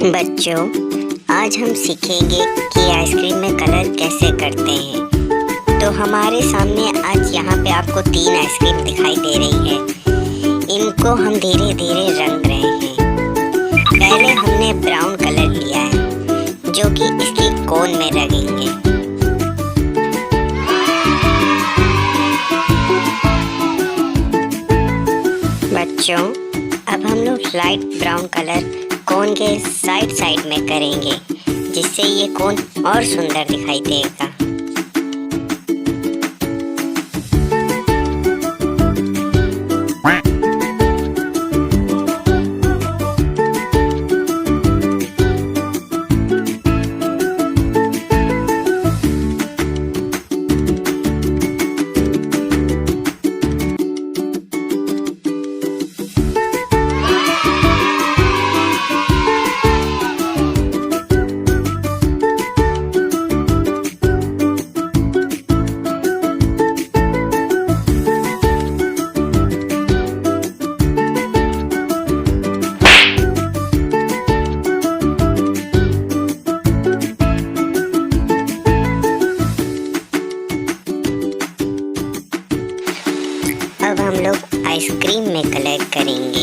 बच्चों, आज हम सीखेंगे कि आइसक्रीम में कलर कैसे करते हैं। तो हमारे सामने आज यहाँ पे आपको 3 आइसक्रीम दिखाई दे रही है। इनको हम धीरे धीरे रंग रहे हैं। पहले हमने ब्राउन कलर लिया है जो कि इसकी कोन में रंगेंगे। बच्चों, अब हम लोग लाइट ब्राउन कलर कोन के साइड में करेंगे, जिससे ये कोन और सुंदर दिखाई देगा। अब हम लोग आइसक्रीम में कलर करेंगे।